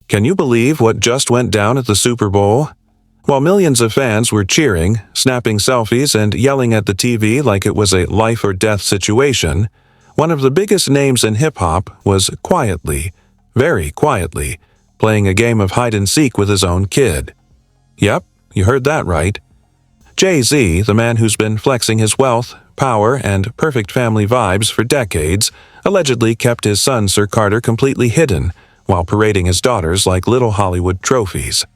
Can you believe what just went down at the Super Bowl? While millions of fans were cheering, snapping selfies, and yelling at the TV like it was a life-or-death situation, one of the biggest names in hip-hop was quietly, very quietly, playing a game of hide-and-seek with his own kid. Yep, you heard that right. Jay-Z, the man who's been flexing his wealth, power, and perfect family vibes for decades, allegedly kept his son Sir Carter completely hidden while parading his daughters like little Hollywood trophies.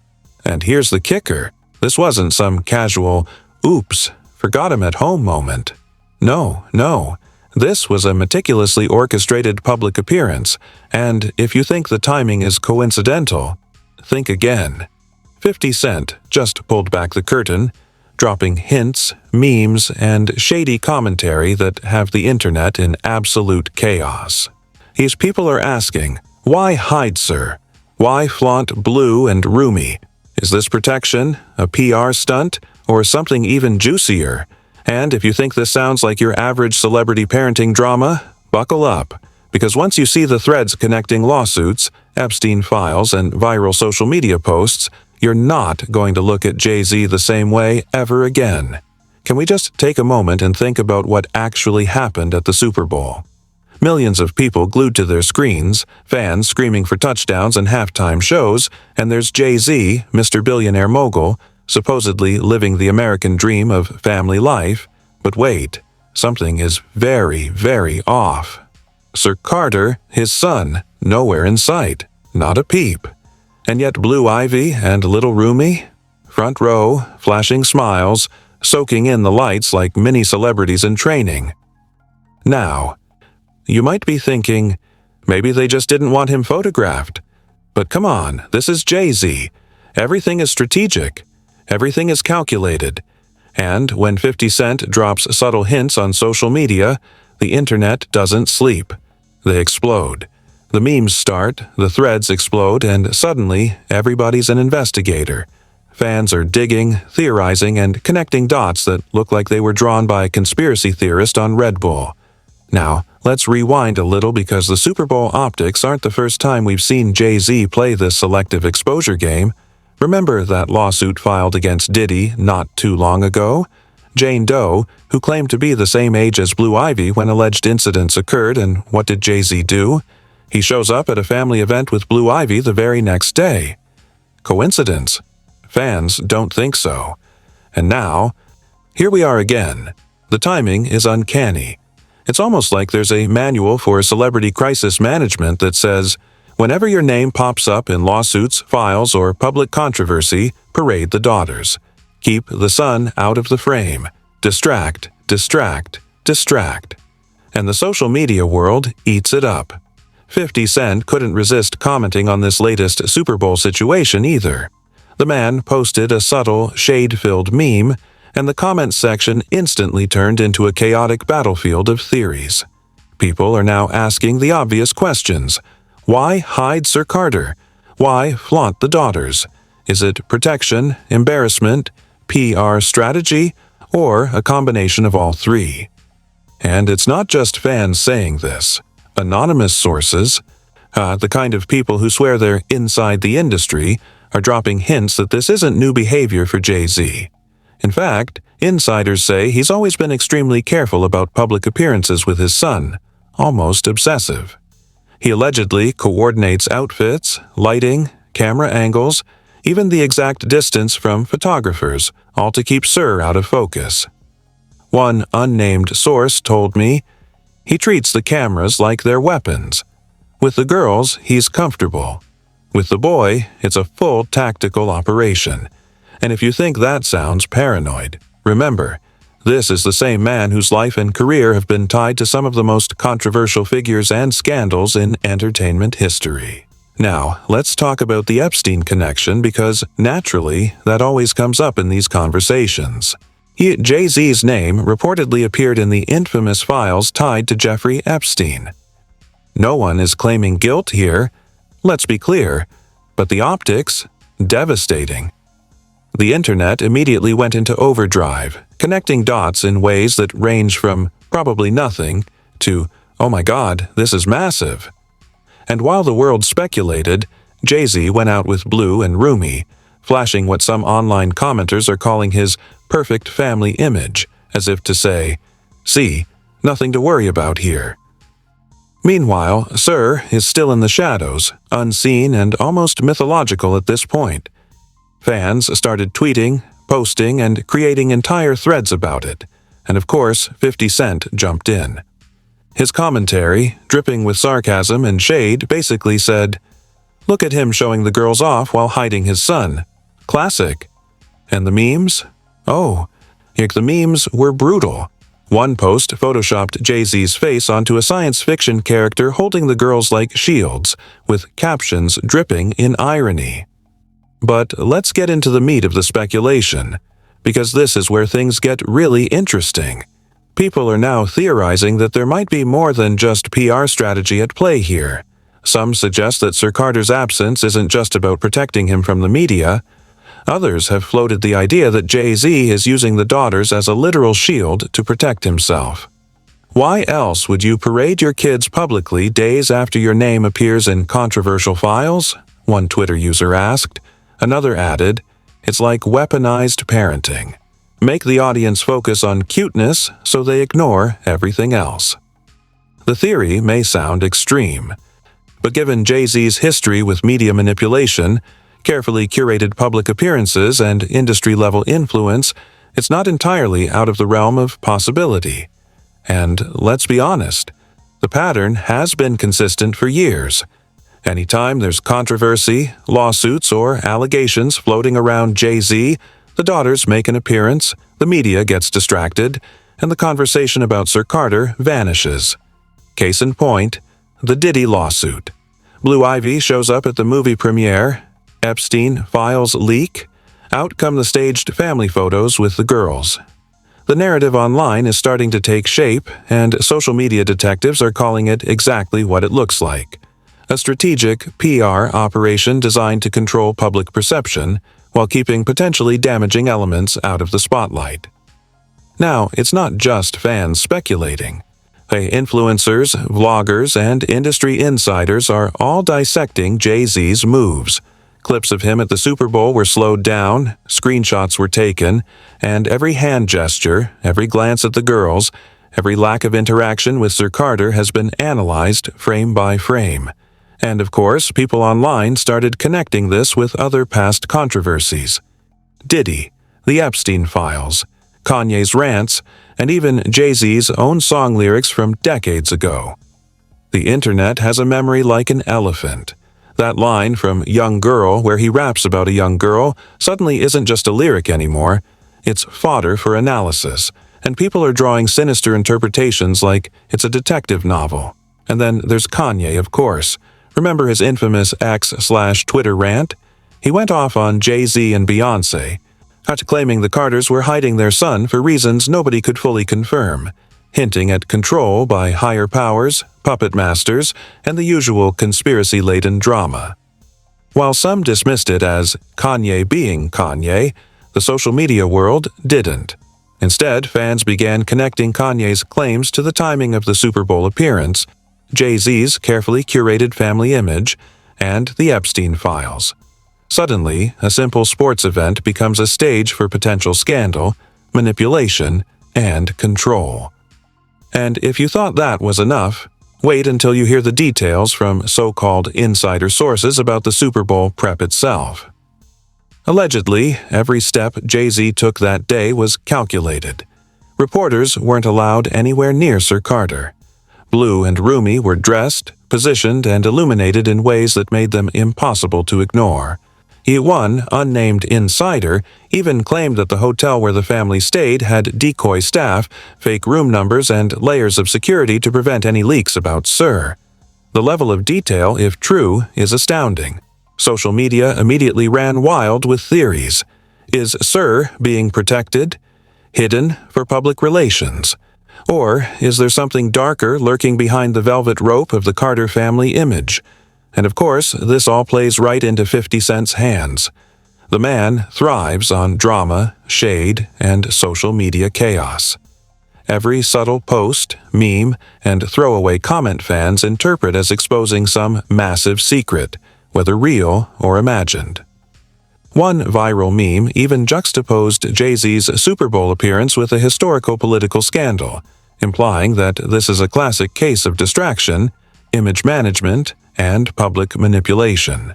And here's the kicker. This wasn't some casual, oops, forgot him at home moment. No. This was a meticulously orchestrated public appearance, and if you think the timing is coincidental, think again. 50 Cent just pulled back the curtain, dropping hints, memes, and shady commentary that have the internet in absolute chaos. His people are asking, why hide, sir? Why flaunt blue and roomy? Is this protection, a PR stunt, or something even juicier? And if you think this sounds like your average celebrity parenting drama, buckle up, because once you see the threads connecting lawsuits, Epstein files, and viral social media posts, you're not going to look at Jay-Z the same way ever again. Can we just take a moment and think about what actually happened at the Super Bowl? Millions of people glued to their screens, fans screaming for touchdowns and halftime shows, and there's Jay-Z, Mr. Billionaire Mogul, supposedly living the American dream of family life. But wait, something is very, very off. Sir Carter, his son, nowhere in sight, not a peep. And yet Blue Ivy and Little Roomy? Front row, flashing smiles, soaking in the lights like mini celebrities in training. Now, you might be thinking, maybe they just didn't want him photographed. But come on, this is Jay-Z. Everything is strategic. Everything is calculated. And when 50 Cent drops subtle hints on social media, the internet doesn't sleep. They explode. The memes start, the threads explode, and suddenly everybody's an investigator. Fans are digging, theorizing, and connecting dots that look like they were drawn by a conspiracy theorist on Red Bull. Now, let's rewind a little because the Super Bowl optics aren't the first time we've seen Jay-Z play this selective exposure game. Remember that lawsuit filed against Diddy not too long ago? Jane Doe, who claimed to be the same age as Blue Ivy when alleged incidents occurred, and what did Jay-Z do? He shows up at a family event with Blue Ivy the very next day. Coincidence? Fans don't think so. And now, here we are again. The timing is uncanny. It's almost like there's a manual for celebrity crisis management that says, whenever your name pops up in lawsuits, files, or public controversy, parade the daughters. Keep the son out of the frame. Distract. And the social media world eats it up. 50 Cent couldn't resist commenting on this latest Super Bowl situation either. The man posted a subtle, shade-filled meme, and the comments section instantly turned into a chaotic battlefield of theories. People are now asking the obvious questions. Why hide Sir Carter? Why flaunt the daughters? Is it protection, embarrassment, PR strategy, or a combination of all three? And it's not just fans saying this. Anonymous sources, the kind of people who swear they're inside the industry, are dropping hints that this isn't new behavior for Jay-Z. In fact, insiders say he's always been extremely careful about public appearances with his son, almost obsessive. He allegedly coordinates outfits, lighting, camera angles, even the exact distance from photographers, all to keep Sir out of focus. One unnamed source told me, he treats the cameras like they're weapons. With the girls, he's comfortable. With the boy, it's a full tactical operation. And if you think that sounds paranoid, remember, this is the same man whose life and career have been tied to some of the most controversial figures and scandals in entertainment history. Now, let's talk about the Epstein connection because, naturally, that always comes up in these conversations. Jay-Z's name reportedly appeared in the infamous files tied to Jeffrey Epstein. No one is claiming guilt here, let's be clear, but the optics, devastating. The internet immediately went into overdrive, connecting dots in ways that range from probably nothing to, oh my God, this is massive. And while the world speculated, Jay-Z went out with Blue and Rumi, flashing what some online commenters are calling his perfect family image, as if to say, "See, nothing to worry about here." Meanwhile, Sir is still in the shadows, unseen and almost mythological at this point. Fans started tweeting, posting, and creating entire threads about it, and of course, 50 Cent jumped in. His commentary, dripping with sarcasm and shade, basically said, "Look at him showing the girls off while hiding his son. Classic." And the memes? Oh, the memes were brutal. One post photoshopped Jay-Z's face onto a science fiction character holding the girls like shields, with captions dripping in irony. But let's get into the meat of the speculation, because this is where things get really interesting. People are now theorizing that there might be more than just PR strategy at play here. Some suggest that Sir Carter's absence isn't just about protecting him from the media. Others have floated the idea that Jay-Z is using the daughters as a literal shield to protect himself. Why else would you parade your kids publicly days after your name appears in controversial files? One Twitter user asked. Another added, "It's like weaponized parenting. Make the audience focus on cuteness so they ignore everything else." The theory may sound extreme, but given Jay-Z's history with media manipulation, carefully curated public appearances, and industry-level influence, it's not entirely out of the realm of possibility. And let's be honest, the pattern has been consistent for years. Anytime there's controversy, lawsuits, or allegations floating around Jay-Z, the daughters make an appearance, the media gets distracted, and the conversation about Sir Carter vanishes. Case in point, the Diddy lawsuit. Blue Ivy shows up at the movie premiere. Epstein files leak. Out come the staged family photos with the girls. The narrative online is starting to take shape, and social media detectives are calling it exactly what it looks like: a strategic PR operation designed to control public perception while keeping potentially damaging elements out of the spotlight. Now, it's not just fans speculating. Influencers, vloggers, and industry insiders are all dissecting Jay-Z's moves. Clips of him at the Super Bowl were slowed down, screenshots were taken, and every hand gesture, every glance at the girls, every lack of interaction with Sir Carter has been analyzed frame by frame. And of course, people online started connecting this with other past controversies. Diddy, the Epstein files, Kanye's rants, and even Jay-Z's own song lyrics from decades ago. The internet has a memory like an elephant. That line from Young Girl, where he raps about a young girl, suddenly isn't just a lyric anymore. It's fodder for analysis, and people are drawing sinister interpretations like it's a detective novel. And then there's Kanye, of course. Remember his infamous X/Twitter rant? He went off on Jay-Z and Beyoncé, claiming the Carters were hiding their son for reasons nobody could fully confirm, hinting at control by higher powers, puppet masters, and the usual conspiracy-laden drama. While some dismissed it as Kanye being Kanye, the social media world didn't. Instead, fans began connecting Kanye's claims to the timing of the Super Bowl appearance, Jay-Z's carefully curated family image, and the Epstein files. Suddenly, a simple sports event becomes a stage for potential scandal, manipulation, and control. And if you thought that was enough, wait until you hear the details from so-called insider sources about the Super Bowl prep itself. Allegedly, every step Jay-Z took that day was calculated. Reporters weren't allowed anywhere near Sir Carter. Blue and Rumi were dressed, positioned, and illuminated in ways that made them impossible to ignore. One unnamed insider even claimed that the hotel where the family stayed had decoy staff, fake room numbers, and layers of security to prevent any leaks about Sir. The level of detail, if true, is astounding. Social media immediately ran wild with theories. Is Sir being protected? Hidden for public relations? Or is there something darker lurking behind the velvet rope of the Carter family image? And of course, this all plays right into 50 Cent's hands. The man thrives on drama, shade, and social media chaos. Every subtle post, meme, and throwaway comment fans interpret as exposing some massive secret, whether real or imagined. One viral meme even juxtaposed Jay-Z's Super Bowl appearance with a historical political scandal, implying that this is a classic case of distraction, image management, and public manipulation.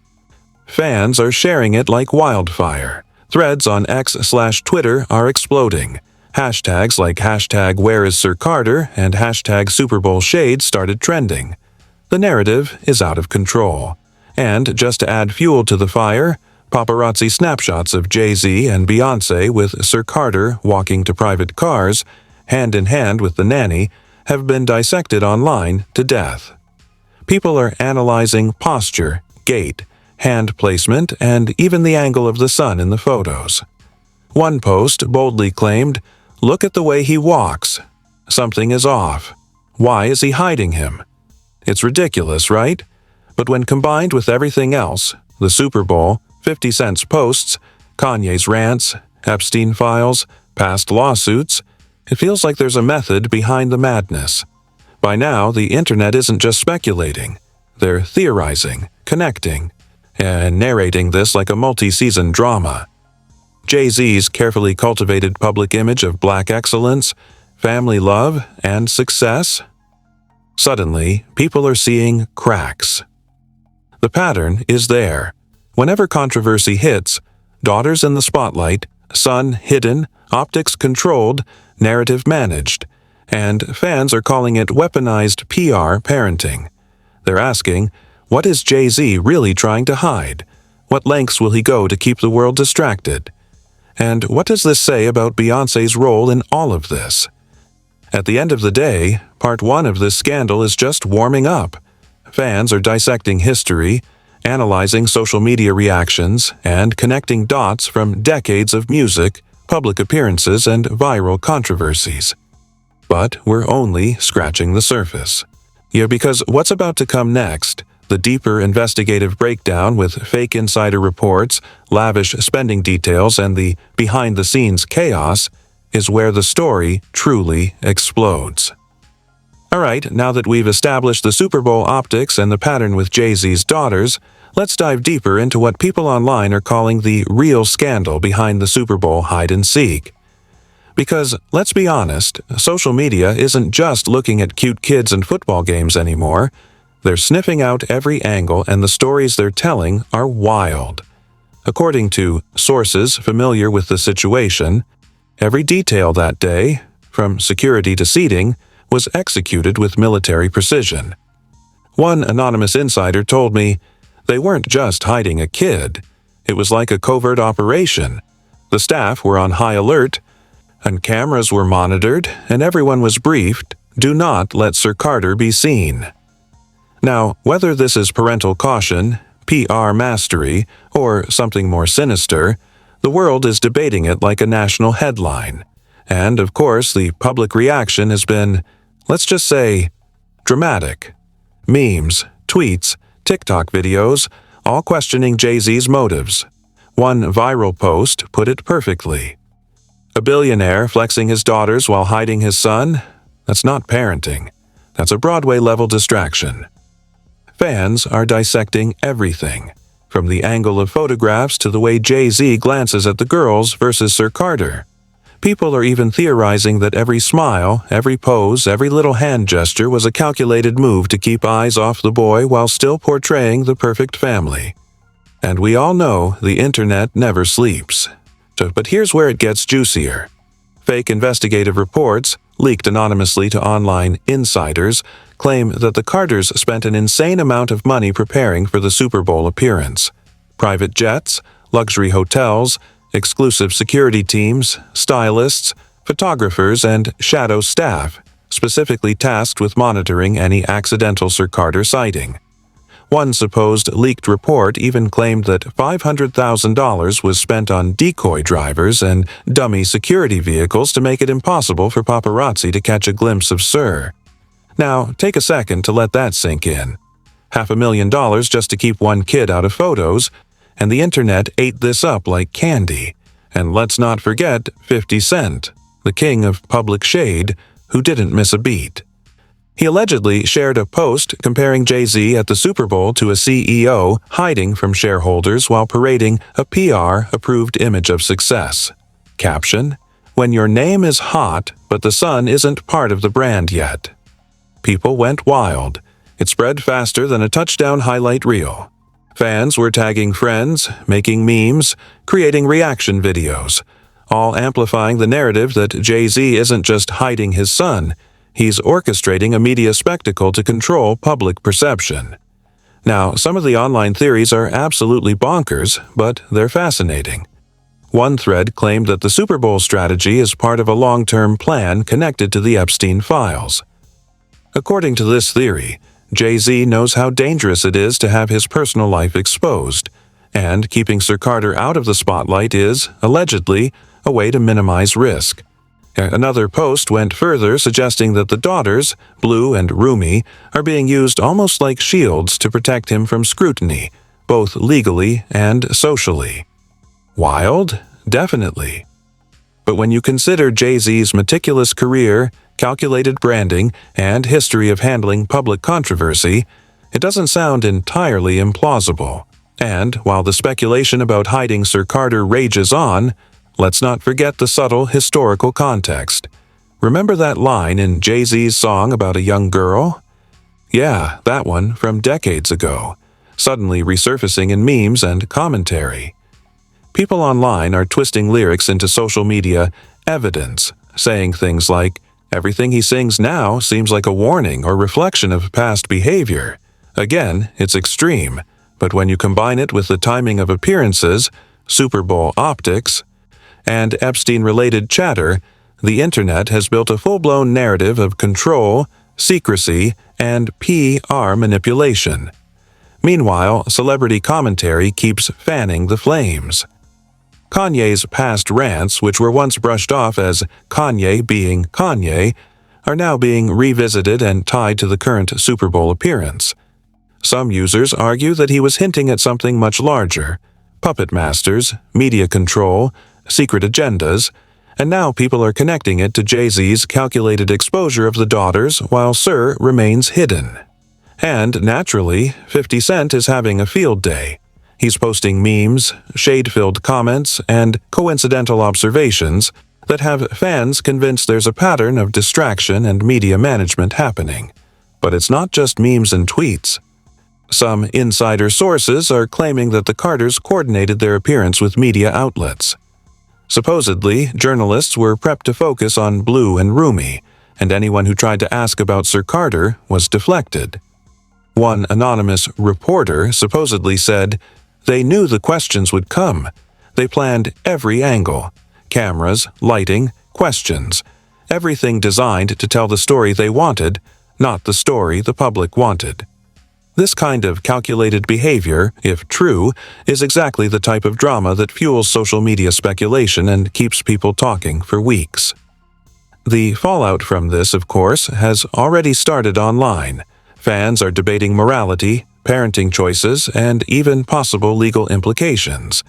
Fans are sharing it like wildfire. Threads on X/Twitter are exploding. Hashtags like #WhereIsSirCarter and #SuperBowlShade started trending. The narrative is out of control. And just to add fuel to the fire, paparazzi snapshots of Jay-Z and Beyoncé with Sir Carter walking to private cars, hand in hand with the nanny, have been dissected online to death. People are analyzing posture, gait, hand placement, and even the angle of the sun in the photos. One post boldly claimed, "Look at the way he walks. Something is off. Why is he hiding him?" It's ridiculous, right? But when combined with everything else, the Super Bowl, 50 Cent's posts, Kanye's rants, Epstein files, past lawsuits, it feels like there's a method behind the madness. By now, the internet isn't just speculating. They're theorizing, connecting, and narrating this like a multi-season drama. Jay-Z's carefully cultivated public image of black excellence, family love, and success? Suddenly, people are seeing cracks. The pattern is there. Whenever controversy hits, daughters in the spotlight, son hidden, optics controlled, narrative managed, and fans are calling it weaponized PR parenting. They're asking, what is Jay-Z really trying to hide? What lengths will he go to keep the world distracted? And what does this say about Beyoncé's role in all of this? At the end of the day, part one of this scandal is just warming up. Fans are dissecting history, analyzing social media reactions, and connecting dots from decades of music, public appearances, and viral controversies. But we're only scratching the surface. Yeah, because what's about to come next, the deeper investigative breakdown with fake insider reports, lavish spending details, and the behind-the-scenes chaos, is where the story truly explodes. Alright, now that we've established the Super Bowl optics and the pattern with Jay-Z's daughters, let's dive deeper into what people online are calling the real scandal behind the Super Bowl hide-and-seek. Because, let's be honest, social media isn't just looking at cute kids and football games anymore. They're sniffing out every angle, and the stories they're telling are wild. According to sources familiar with the situation, every detail that day, from security to seating, was executed with military precision. One anonymous insider told me, they weren't just hiding a kid. It was like a covert operation. The staff were on high alert, and cameras were monitored, and everyone was briefed, do not let Sir Carter be seen. Now, whether this is parental caution, PR mastery, or something more sinister, the world is debating it like a national headline. And, of course, the public reaction has been, let's just say, dramatic. Memes, tweets, TikTok videos, all questioning Jay-Z's motives. One viral post put it perfectly. A billionaire flexing his daughters while hiding his son? That's not parenting. That's a Broadway-level distraction. Fans are dissecting everything, from the angle of photographs to the way Jay-Z glances at the girls versus Sir Carter. People are even theorizing that every smile, every pose, every little hand gesture was a calculated move to keep eyes off the boy while still portraying the perfect family. And we all know the internet never sleeps. But here's where it gets juicier. Fake investigative reports, leaked anonymously to online insiders, claim that the Carters spent an insane amount of money preparing for the Super Bowl appearance. Private jets, luxury hotels, exclusive security teams, stylists, photographers, and shadow staff, specifically tasked with monitoring any accidental Sir Carter sighting. One supposed leaked report even claimed that $500,000 was spent on decoy drivers and dummy security vehicles to make it impossible for paparazzi to catch a glimpse of Sir. Now, take a second to let that sink in. $500,000 just to keep one kid out of photos, and the internet ate this up like candy. And let's not forget 50 Cent, the king of public shade, who didn't miss a beat. He allegedly shared a post comparing Jay-Z at the Super Bowl to a CEO hiding from shareholders while parading a PR-approved image of success. Caption: "When your name is hot, but the sun isn't part of the brand yet." People went wild. It spread faster than a touchdown highlight reel. Fans were tagging friends, making memes, creating reaction videos, all amplifying the narrative that Jay-Z isn't just hiding his son, he's orchestrating a media spectacle to control public perception. Now, some of the online theories are absolutely bonkers, but they're fascinating. One thread claimed that the Super Bowl strategy is part of a long-term plan connected to the Epstein files. According to this theory, Jay-Z knows how dangerous it is to have his personal life exposed, and keeping Sir Carter out of the spotlight is, allegedly, a way to minimize risk. Another post went further, suggesting that the daughters, Blue and Rumi, are being used almost like shields to protect him from scrutiny, both legally and socially. Wild? Definitely. But when you consider Jay-Z's meticulous career, calculated branding, and history of handling public controversy, it doesn't sound entirely implausible. And while the speculation about hiding Sir Carter rages on, let's not forget the subtle historical context. Remember that line in Jay-Z's song about a young girl? Yeah, that one from decades ago, suddenly resurfacing in memes and commentary. People online are twisting lyrics into social media evidence, saying things like, "Everything he sings now seems like a warning or reflection of past behavior." Again, it's extreme, but when you combine it with the timing of appearances, Super Bowl optics, and Epstein-related chatter, the internet has built a full-blown narrative of control, secrecy, and PR manipulation. Meanwhile, celebrity commentary keeps fanning the flames. Kanye's past rants, which were once brushed off as Kanye being Kanye, are now being revisited and tied to the current Super Bowl appearance. Some users argue that he was hinting at something much larger: puppet masters, media control, secret agendas, and now people are connecting it to Jay-Z's calculated exposure of the daughters while Sir remains hidden. And naturally, 50 Cent is having a field day. He's posting memes, shade-filled comments, and coincidental observations that have fans convinced there's a pattern of distraction and media management happening. But it's not just memes and tweets. Some insider sources are claiming that the Carters coordinated their appearance with media outlets. Supposedly, journalists were prepped to focus on Blue and Rumi, and anyone who tried to ask about Sir Carter was deflected. One anonymous reporter supposedly said, "They knew the questions would come. They planned every angle: cameras, lighting, questions, everything designed to tell the story they wanted, not the story the public wanted." This kind of calculated behavior, if true, is exactly the type of drama that fuels social media speculation and keeps people talking for weeks. The fallout from this, of course, has already started online. Fans are debating morality, parenting choices, and even possible legal implications.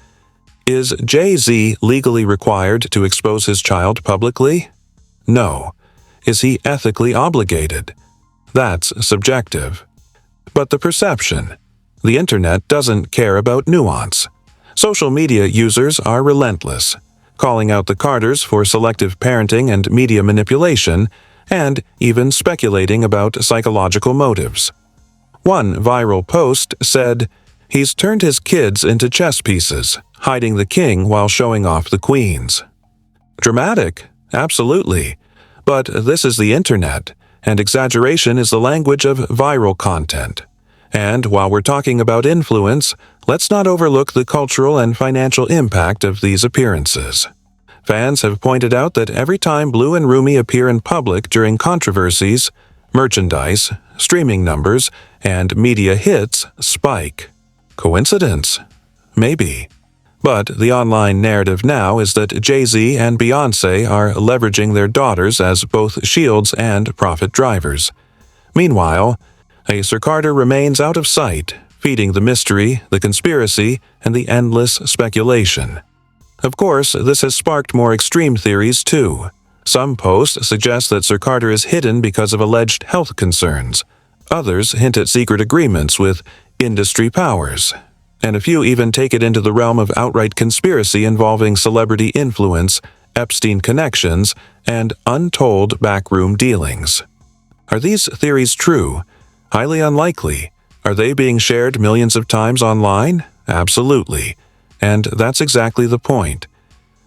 Is Jay-Z legally required to expose his child publicly? No. Is he ethically obligated? That's subjective. But the perception. The internet doesn't care about nuance. Social media users are relentless, calling out the Carters for selective parenting and media manipulation, and even speculating about psychological motives. One viral post said, "He's turned his kids into chess pieces, hiding the king while showing off the queens." Dramatic? Absolutely. But this is the internet, and exaggeration is the language of viral content. And while we're talking about influence, let's not overlook the cultural and financial impact of these appearances. Fans have pointed out that every time Blue and Rumi appear in public during controversies, merchandise, streaming numbers, and media hits spike. Coincidence? Maybe. But the online narrative now is that Jay-Z and Beyoncé are leveraging their daughters as both shields and profit drivers. Meanwhile, a Sir Carter remains out of sight, feeding the mystery, the conspiracy, and the endless speculation. Of course, this has sparked more extreme theories too. Some posts suggest that Sir Carter is hidden because of alleged health concerns. Others hint at secret agreements with industry powers. And a few even take it into the realm of outright conspiracy involving celebrity influence, Epstein connections, and untold backroom dealings. Are these theories true? Highly unlikely. Are they being shared millions of times online? Absolutely. And that's exactly the point.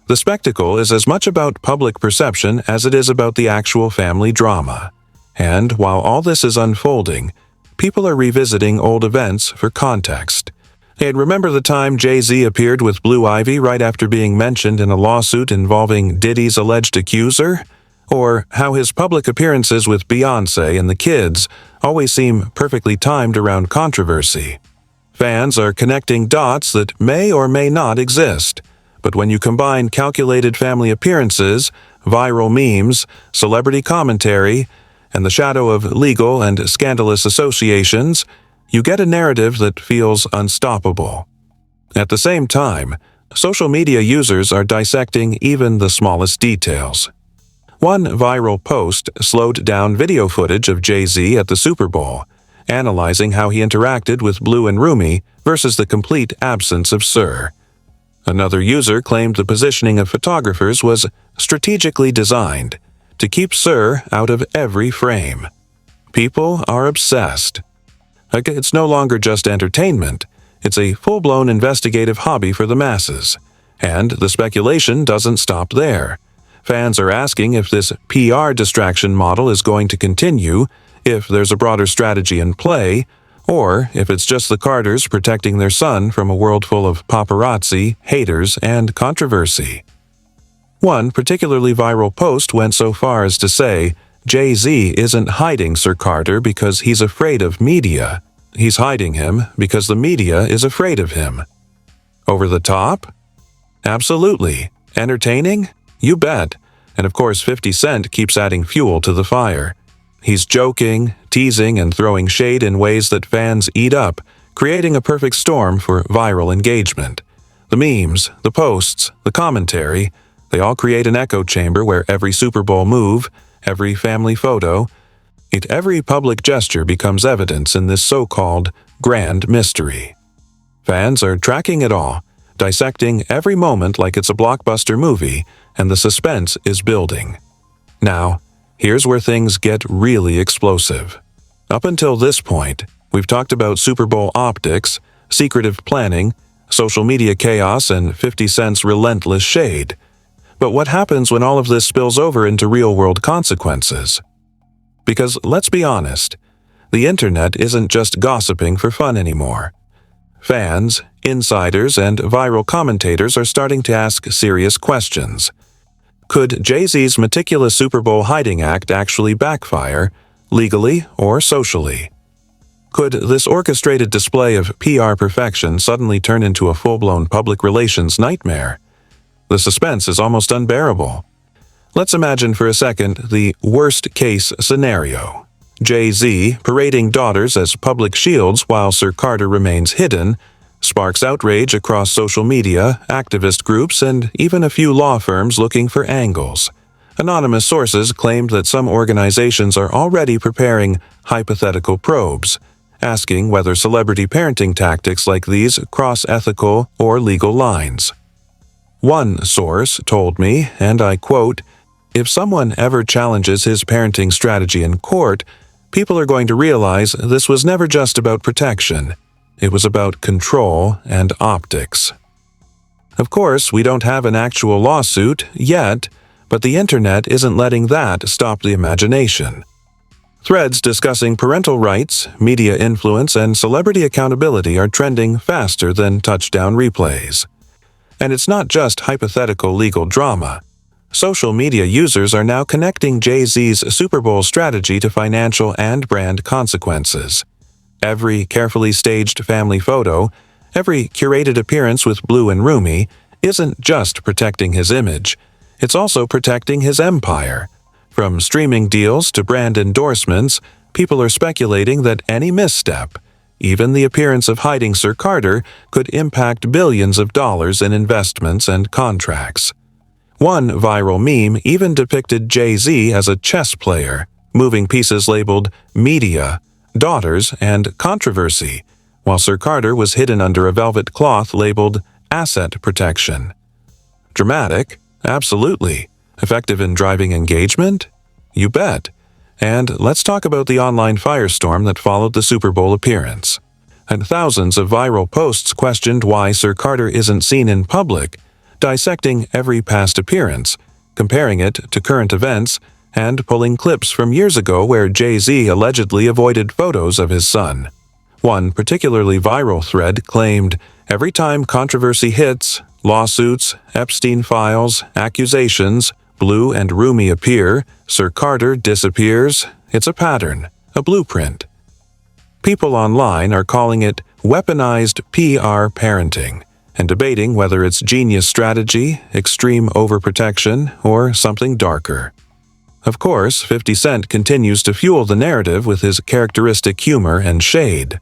The spectacle is as much about public perception as it is about the actual family drama. And while all this is unfolding, people are revisiting old events for context. And remember the time Jay-Z appeared with Blue Ivy right after being mentioned in a lawsuit involving Diddy's alleged accuser? Or how his public appearances with Beyoncé and the kids always seem perfectly timed around controversy? Fans are connecting dots that may or may not exist. But when you combine calculated family appearances, viral memes, celebrity commentary, and the shadow of legal and scandalous associations, you get a narrative that feels unstoppable. At the same time, social media users are dissecting even the smallest details. One viral post slowed down video footage of Jay-Z at the Super Bowl, analyzing how he interacted with Blue and Rumi versus the complete absence of Sir. Another user claimed the positioning of photographers was strategically designed to keep Sir out of every frame. People are obsessed. It's no longer just entertainment, it's a full-blown investigative hobby for the masses. And the speculation doesn't stop there. Fans are asking if this PR distraction model is going to continue, if there's a broader strategy in play, or if it's just the Carters protecting their son from a world full of paparazzi, haters, and controversy. One particularly viral post went so far as to say, Jay-Z isn't hiding Sir Carter because he's afraid of media. He's hiding him because the media is afraid of him. Over the top? Absolutely. Entertaining? You bet. And of course 50 Cent keeps adding fuel to the fire. He's joking, teasing, and throwing shade in ways that fans eat up, creating a perfect storm for viral engagement. The memes, the posts, the commentary, they all create an echo chamber where every Super Bowl move, every family photo, every public gesture becomes evidence in this so-called grand mystery. Fans are tracking it all, dissecting every moment like it's a blockbuster movie, and the suspense is building. Now, here's where things get really explosive. Up until this point, we've talked about Super Bowl optics, secretive planning, social media chaos, and 50 Cent's relentless shade. But what happens when all of this spills over into real-world consequences? Because let's be honest, the internet isn't just gossiping for fun anymore. Fans, insiders, and viral commentators are starting to ask serious questions. Could Jay-Z's meticulous Super Bowl hiding act actually backfire, legally or socially? Could this orchestrated display of PR perfection suddenly turn into a full-blown public relations nightmare? The suspense is almost unbearable. Let's imagine for a second the worst-case scenario. Jay-Z, parading daughters as public shields while Sir Carter remains hidden, sparks outrage across social media, activist groups, and even a few law firms looking for angles. Anonymous sources claimed that some organizations are already preparing hypothetical probes, asking whether celebrity parenting tactics like these cross ethical or legal lines. One source told me, and I quote, "If someone ever challenges his parenting strategy in court, people are going to realize this was never just about protection. It was about control and optics." Of course, we don't have an actual lawsuit yet, but the internet isn't letting that stop the imagination. Threads discussing parental rights, media influence, and celebrity accountability are trending faster than touchdown replays. And it's not just hypothetical legal drama. Social media users are now connecting Jay-Z's Super Bowl strategy to financial and brand consequences. Every carefully staged family photo, every curated appearance with Blue and Rumi, isn't just protecting his image, it's also protecting his empire. From streaming deals to brand endorsements, people are speculating that any misstep, even the appearance of hiding Sir Carter, could impact billions of dollars in investments and contracts. One viral meme even depicted Jay-Z as a chess player, moving pieces labeled media, daughters, and controversy, while Sir Carter was hidden under a velvet cloth labeled asset protection. Dramatic? Absolutely. Effective in driving engagement? You bet. And let's talk about the online firestorm that followed the Super Bowl appearance. And thousands of viral posts questioned why Sir Carter isn't seen in public, dissecting every past appearance, comparing it to current events, and pulling clips from years ago where Jay-Z allegedly avoided photos of his son. One particularly viral thread claimed, "Every time controversy hits, lawsuits, Epstein files, accusations, Blue and Rumi appear, Sir Carter disappears. It's a pattern, a blueprint." People online are calling it weaponized PR parenting and debating whether it's genius strategy, extreme overprotection, or something darker. Of course, 50 Cent continues to fuel the narrative with his characteristic humor and shade.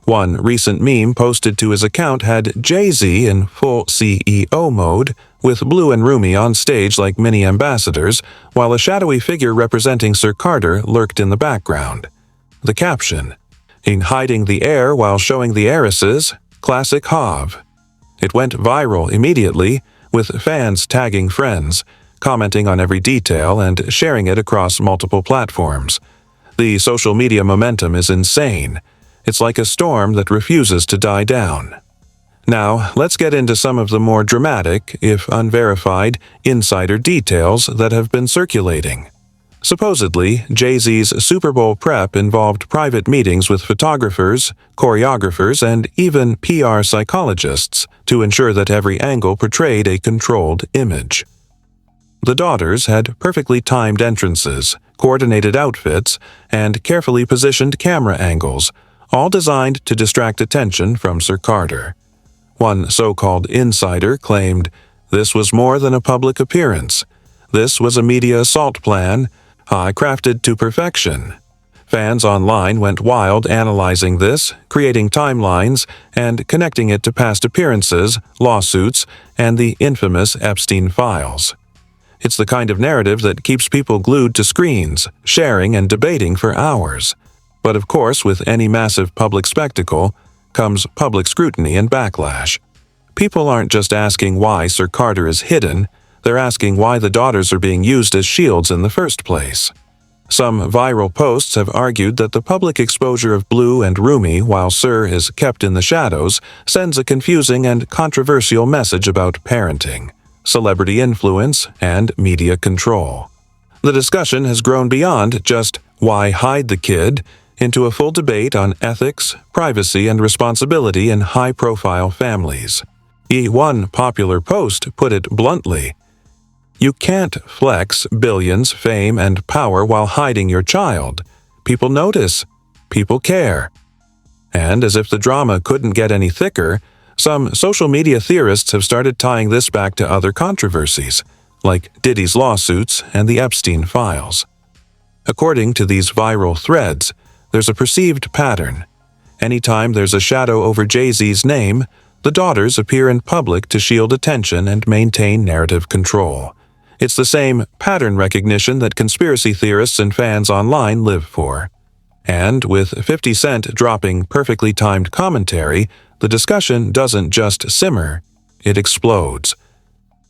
One recent meme posted to his account had Jay-Z in full CEO mode, with Blue and Rumi on stage like mini ambassadors, while a shadowy figure representing Sir Carter lurked in the background. The caption, "In hiding the heir while showing the heiresses, classic Hav." It went viral immediately, with fans tagging friends, commenting on every detail and sharing it across multiple platforms. The social media momentum is insane. It's like a storm that refuses to die down. Now, let's get into some of the more dramatic, if unverified, insider details that have been circulating. Supposedly, Jay-Z's Super Bowl prep involved private meetings with photographers, choreographers, and even PR psychologists to ensure that every angle portrayed a controlled image. The daughters had perfectly timed entrances, coordinated outfits, and carefully positioned camera angles, all designed to distract attention from Sir Carter. One so-called insider claimed, "This was more than a public appearance. This was a media assault plan, high-crafted to perfection." Fans online went wild analyzing this, creating timelines, and connecting it to past appearances, lawsuits, and the infamous Epstein files. It's the kind of narrative that keeps people glued to screens, sharing and debating for hours. But of course, with any massive public spectacle comes public scrutiny and backlash. People aren't just asking why Sir Carter is hidden, they're asking why the daughters are being used as shields in the first place. Some viral posts have argued that the public exposure of Blue and Rumi while Sir is kept in the shadows sends a confusing and controversial message about parenting, celebrity influence, and media control. The discussion has grown beyond just why hide the kid into a full debate on ethics, privacy, and responsibility in high-profile families. One popular post put it bluntly, "You can't flex billions, fame, and power while hiding your child. People notice. People care." And as if the drama couldn't get any thicker, some social media theorists have started tying this back to other controversies, like Diddy's lawsuits and the Epstein files. According to these viral threads, there's a perceived pattern. Anytime there's a shadow over Jay-Z's name, the daughters appear in public to shield attention and maintain narrative control. It's the same pattern recognition that conspiracy theorists and fans online live for. And with 50 Cent dropping perfectly timed commentary, the discussion doesn't just simmer, it explodes.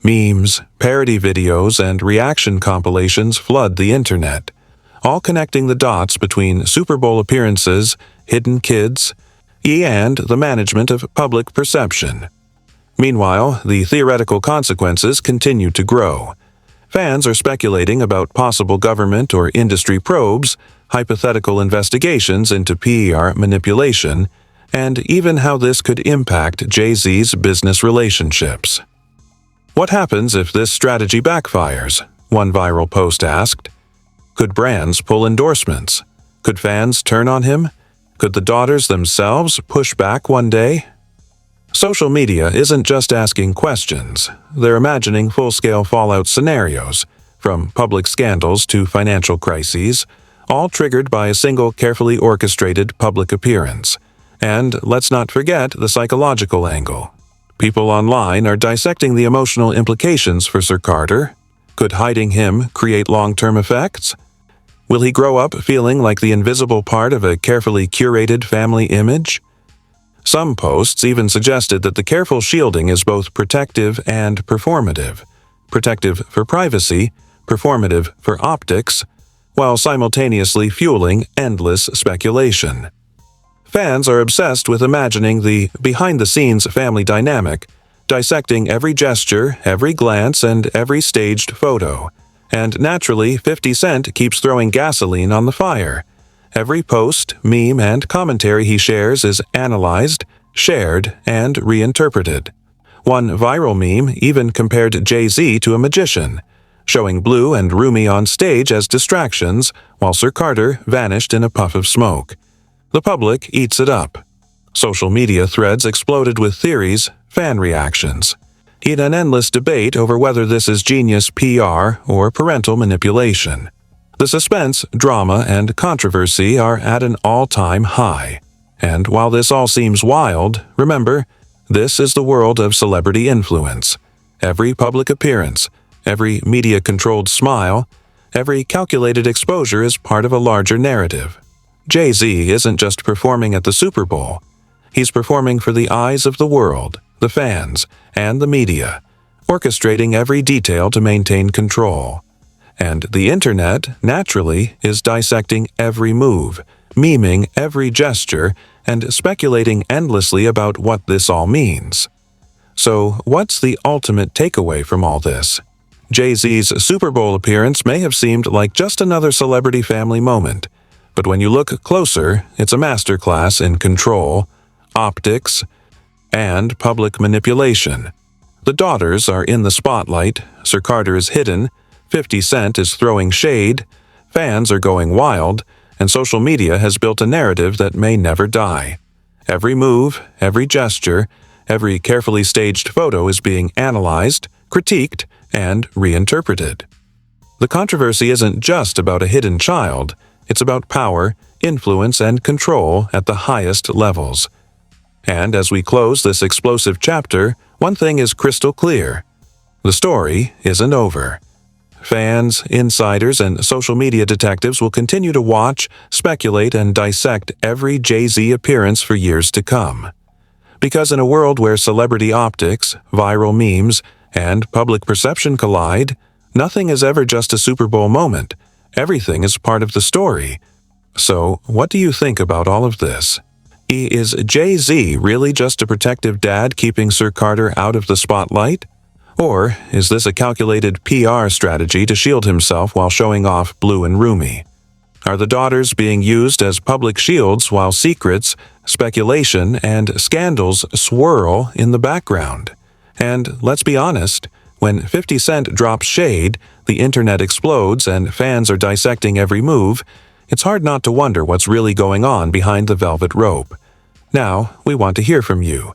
Memes, parody videos, and reaction compilations flood the internet, all connecting the dots between Super Bowl appearances, hidden kids, and the management of public perception. Meanwhile, the theoretical consequences continue to grow. Fans are speculating about possible government or industry probes, hypothetical investigations into PR manipulation, and even how this could impact Jay-Z's business relationships. What happens if this strategy backfires? One viral post asked. Could brands pull endorsements? Could fans turn on him? Could the daughters themselves push back one day? Social media isn't just asking questions. They're imagining full-scale fallout scenarios, from public scandals to financial crises, all triggered by a single carefully orchestrated public appearance. And let's not forget the psychological angle. People online are dissecting the emotional implications for Sir Carter. Could hiding him create long-term effects? Will he grow up feeling like the invisible part of a carefully curated family image? Some posts even suggested that the careful shielding is both protective and performative. Protective for privacy, performative for optics, while simultaneously fueling endless speculation. Fans are obsessed with imagining the behind-the-scenes family dynamic, dissecting every gesture, every glance, and every staged photo. And naturally, 50 Cent keeps throwing gasoline on the fire. Every post, meme, and commentary he shares is analyzed, shared, and reinterpreted. One viral meme even compared Jay-Z to a magician, showing Blue and Rumi on stage as distractions while Sir Carter vanished in a puff of smoke. The public eats it up. Social media threads exploded with theories, fan reactions, in an endless debate over whether this is genius PR or parental manipulation. The suspense, drama, and controversy are at an all-time high. And while this all seems wild, remember, this is the world of celebrity influence. Every public appearance, every media-controlled smile, every calculated exposure is part of a larger narrative. Jay-Z isn't just performing at the Super Bowl. He's performing for the eyes of the world, the fans, and the media, orchestrating every detail to maintain control. And the internet, naturally, is dissecting every move, memeing every gesture, and speculating endlessly about what this all means. So, what's the ultimate takeaway from all this? Jay-Z's Super Bowl appearance may have seemed like just another celebrity family moment, but when you look closer, it's a masterclass in control, optics, and public manipulation. The daughters are in the spotlight, Sir Carter is hidden, 50 Cent is throwing shade, fans are going wild, and social media has built a narrative that may never die. Every move, every gesture, every carefully staged photo is being analyzed, critiqued, and reinterpreted. The controversy isn't just about a hidden child, it's about power, influence, and control at the highest levels. And as we close this explosive chapter, one thing is crystal clear. The story isn't over. Fans, insiders, and social media detectives will continue to watch, speculate, and dissect every Jay-Z appearance for years to come. Because in a world where celebrity optics, viral memes, and public perception collide, nothing is ever just a Super Bowl moment. Everything is part of the story. So, what do you think about all of this? Is Jay-Z really just a protective dad keeping Sir Carter out of the spotlight? Or is this a calculated PR strategy to shield himself while showing off Blue and Rumi? Are the daughters being used as public shields while secrets, speculation, and scandals swirl in the background? And let's be honest, when 50 Cent drops shade, the internet explodes and fans are dissecting every move, it's hard not to wonder what's really going on behind the velvet rope. Now, we want to hear from you.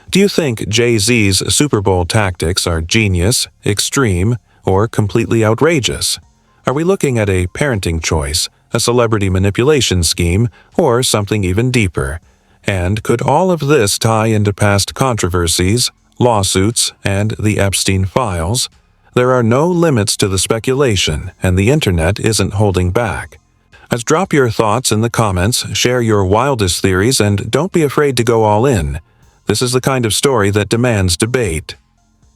Do you think Jay-Z's Super Bowl tactics are genius, extreme, or completely outrageous? Are we looking at a parenting choice, a celebrity manipulation scheme, or something even deeper? And could all of this tie into past controversies, lawsuits, and the Epstein files? There are no limits to the speculation, and the internet isn't holding back. Let's drop your thoughts in the comments, share your wildest theories, and don't be afraid to go all in. This is the kind of story that demands debate.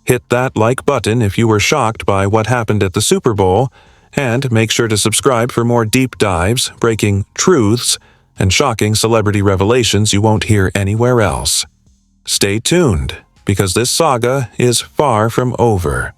Hit that like button if you were shocked by what happened at the Super Bowl, and make sure to subscribe for more deep dives, breaking truths, and shocking celebrity revelations you won't hear anywhere else. Stay tuned, because this saga is far from over.